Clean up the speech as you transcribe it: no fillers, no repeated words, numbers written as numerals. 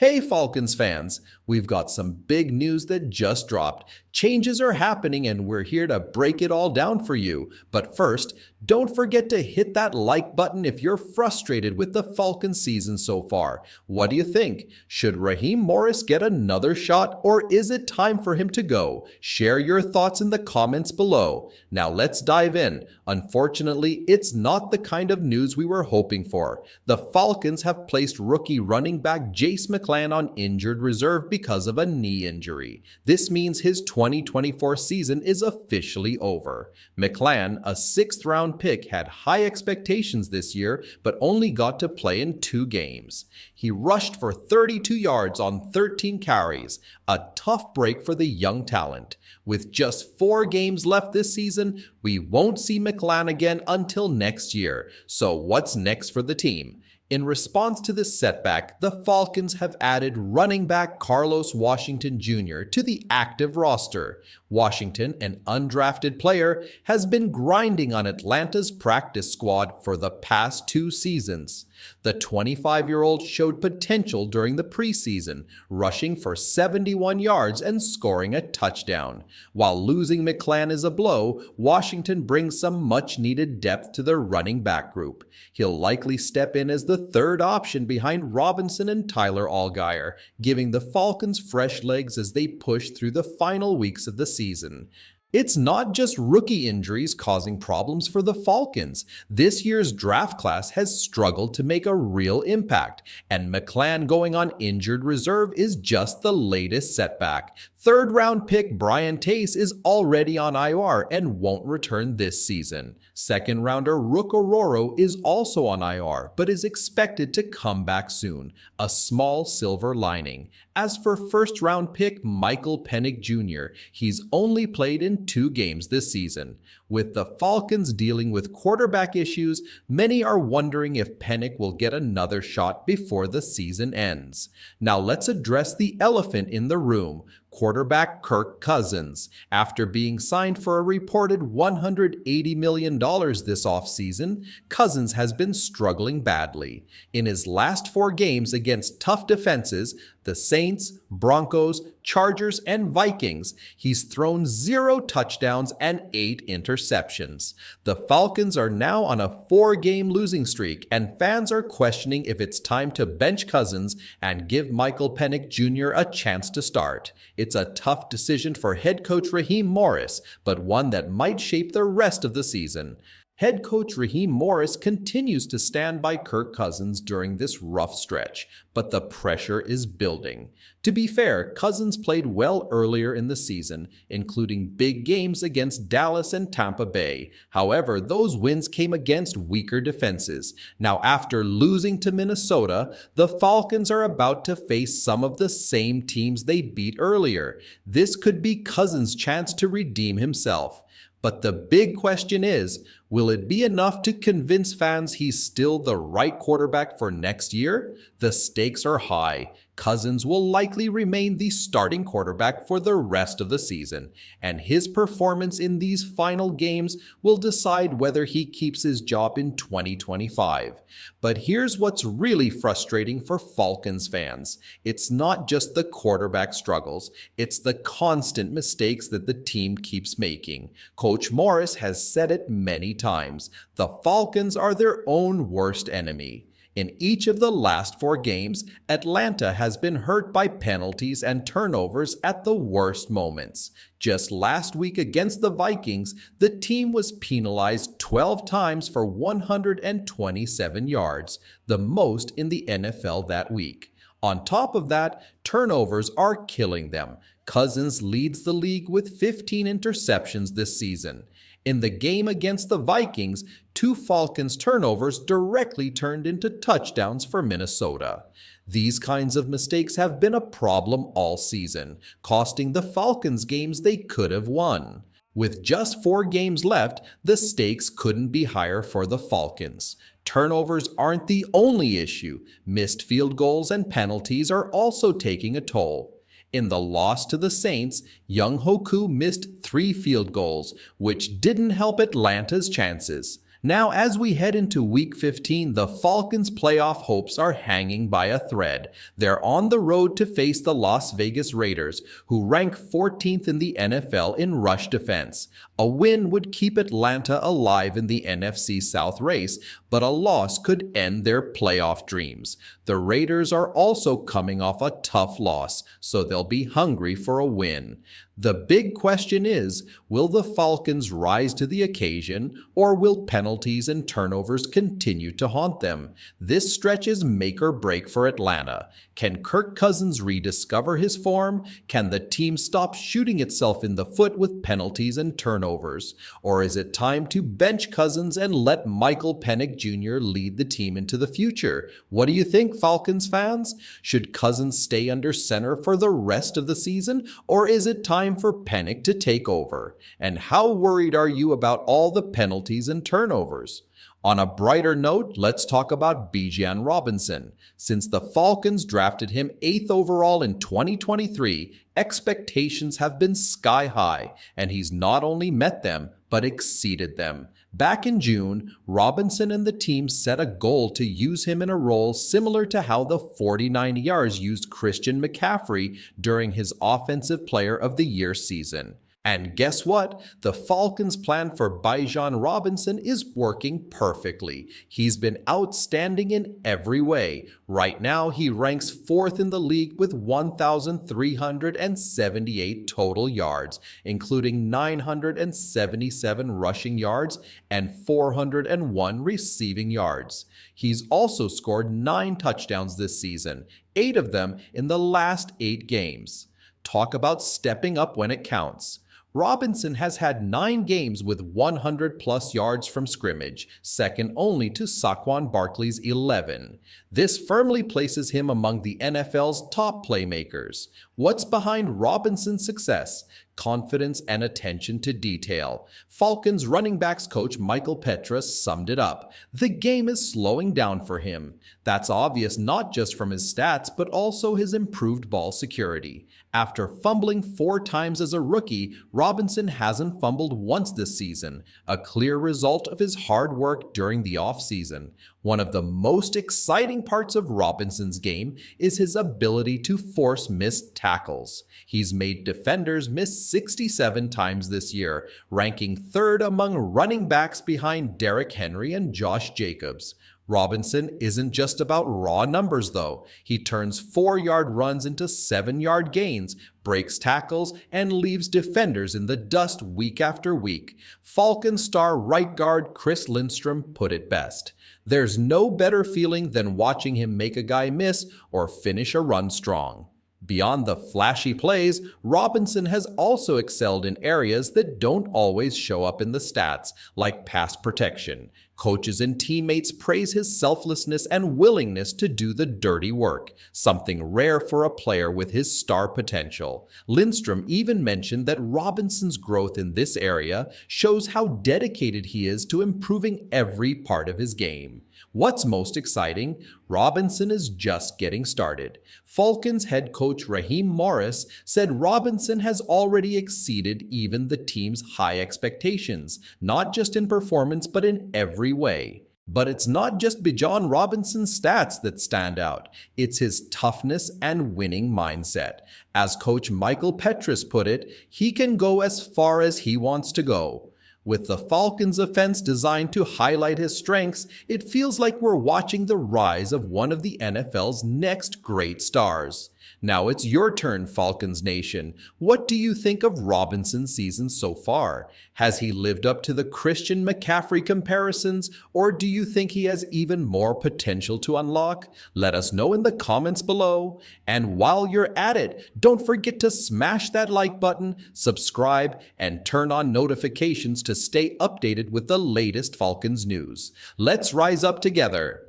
Hey Falcons fans, we've got some big news that just dropped. Changes are happening and we're here to break it all down for you. But first, don't forget to hit that like button if you're frustrated with the Falcons season so far. What do you think? Should Raheem Morris get another shot or is it time for him to go? Share your thoughts in the comments below. Now let's dive in. Unfortunately, it's not the kind of news we were hoping for. The Falcons have placed rookie running back Jace McClan on injured reserve because of a knee injury. This means his 2024 season is officially over. McClan, a sixth-round pick, had high expectations this year but only got to play in 2 games. He rushed for 32 yards on 13 carries, a tough break for the young talent. With just 4 games left this season, we won't see McClan again until next year. So what's next for the team? In response to this setback, the Falcons have added running back Carlos Washington Jr. to the active roster. Washington, an undrafted player, has been grinding on Atlanta's practice squad for the past 2 seasons. The 25-year-old showed potential during the preseason, rushing for 71 yards and scoring a touchdown. While losing McClan is a blow, Washington brings some much-needed depth to their running back group. He'll likely step in as the third option behind Robinson and Tyler Allgeier, giving the Falcons fresh legs as they push through the final weeks of the season. It's not just rookie injuries causing problems for the Falcons. This year's draft class has struggled to make a real impact, and McClan going on injured reserve is just the latest setback. Third-round pick Brian Tace is already on IR and won't return this season. Second-rounder Rook Ororo is also on IR, but is expected to come back soon, a small silver lining. As for first-round pick Michael Penix Jr., he's only played in 2 games this season. With the Falcons dealing with quarterback issues, many are wondering if Penix will get another shot before the season ends. Now let's address the elephant in the room. Quarterback Kirk Cousins. After being signed for a reported $180 million this offseason, Cousins has been struggling badly. In his last 4 games against tough defenses, the Saints, Broncos, Chargers, and Vikings, he's thrown 0 touchdowns and 8 interceptions. The Falcons are now on a 4-game losing streak, and fans are questioning if it's time to bench Cousins and give Michael Penix Jr. a chance to start. It's a tough decision for head coach Raheem Morris, but one that might shape the rest of the season. Head coach Raheem Morris continues to stand by Kirk Cousins during this rough stretch, but the pressure is building. To be fair, Cousins played well earlier in the season, including big games against Dallas and Tampa Bay. However, those wins came against weaker defenses. Now, after losing to Minnesota, the Falcons are about to face some of the same teams they beat earlier. This could be Cousins' chance to redeem himself. But the big question is, will it be enough to convince fans he's still the right quarterback for next year? The stakes are high. Cousins will likely remain the starting quarterback for the rest of the season, and his performance in these final games will decide whether he keeps his job in 2025. But here's what's really frustrating for Falcons fans. It's not just the quarterback struggles, it's the constant mistakes that the team keeps making. Coach Morris has said it many times. The Falcons are their own worst enemy. In each of the last 4 games, Atlanta has been hurt by penalties and turnovers at the worst moments. Just last week against the Vikings, the team was penalized 12 times for 127 yards, the most in the NFL that week. On top of that, turnovers are killing them. Cousins leads the league with 15 interceptions this season. In the game against the Vikings, 2 Falcons turnovers directly turned into touchdowns for Minnesota. These kinds of mistakes have been a problem all season, costing the Falcons games they could have won. With just 4 games left, the stakes couldn't be higher for the Falcons. Turnovers aren't the only issue. Missed field goals and penalties are also taking a toll. In the loss to the Saints, Young Hoku missed 3 field goals, which didn't help Atlanta's chances. Now, as we head into Week 15, the Falcons' playoff hopes are hanging by a thread. They're on the road to face the Las Vegas Raiders, who rank 14th in the NFL in rush defense. A win would keep Atlanta alive in the NFC South race, but a loss could end their playoff dreams. The Raiders are also coming off a tough loss, so they'll be hungry for a win. The big question is, will the Falcons rise to the occasion, or will penalties and turnovers continue to haunt them? This stretch is make or break for Atlanta. Can Kirk Cousins rediscover his form? Can the team stop shooting itself in the foot with penalties and turnovers? Or is it time to bench Cousins and let Michael Penix Jr. lead the team into the future? What do you think, Falcons fans? Should Cousins stay under center for the rest of the season, or is it time for Penix to take over? And how worried are you about all the penalties and turnovers? On a brighter note, let's talk about Bijan Robinson. Since the Falcons drafted him 8th overall in 2023, expectations have been sky high, and he's not only met them, but exceeded them. Back in June, Robinson and the team set a goal to use him in a role similar to how the 49ers used Christian McCaffrey during his Offensive Player of the Year season. And guess what? The Falcons' plan for Bijan Robinson is working perfectly. He's been outstanding in every way. Right now, he ranks 4th in the league with 1,378 total yards, including 977 rushing yards and 401 receiving yards. He's also scored 9 touchdowns this season, 8 of them in the last 8 games. Talk about stepping up when it counts. Robinson has had 9 games with 100-plus yards from scrimmage, second only to Saquon Barkley's 11. This firmly places him among the NFL's top playmakers. What's behind Robinson's success? Confidence and attention to detail. Falcons running backs coach Michael Petras summed it up. The game is slowing down for him. That's obvious not just from his stats, but also his improved ball security. After fumbling 4 times as a rookie, Robinson hasn't fumbled once this season, a clear result of his hard work during the offseason. One of the most exciting parts of Robinson's game is his ability to force missed tackles. He's made defenders miss 67 times this year, ranking 3rd among running backs behind Derrick Henry and Josh Jacobs. Robinson isn't just about raw numbers, though. He turns 4-yard runs into 7-yard gains, breaks tackles, and leaves defenders in the dust week after week. Falcons star right guard Chris Lindstrom put it best. There's no better feeling than watching him make a guy miss or finish a run strong. Beyond the flashy plays, Robinson has also excelled in areas that don't always show up in the stats, like pass protection. Coaches and teammates praise his selflessness and willingness to do the dirty work, something rare for a player with his star potential. Lindstrom even mentioned that Robinson's growth in this area shows how dedicated he is to improving every part of his game. What's most exciting? Robinson is just getting started. Falcons head coach Raheem Morris said Robinson has already exceeded even the team's high expectations, not just in performance but in every way. But it's not just Bijan Robinson's stats that stand out. It's his toughness and winning mindset. As coach Michael Petras put it, he can go as far as he wants to go. With the Falcons' offense designed to highlight his strengths, it feels like we're watching the rise of one of the NFL's next great stars. Now it's your turn, Falcons Nation. What do you think of Robinson's season so far? Has he lived up to the Christian McCaffrey comparisons, or do you think he has even more potential to unlock? Let us know in the comments below. And while you're at it, don't forget to smash that like button, subscribe, and turn on notifications to stay updated with the latest Falcons news. Let's rise up together.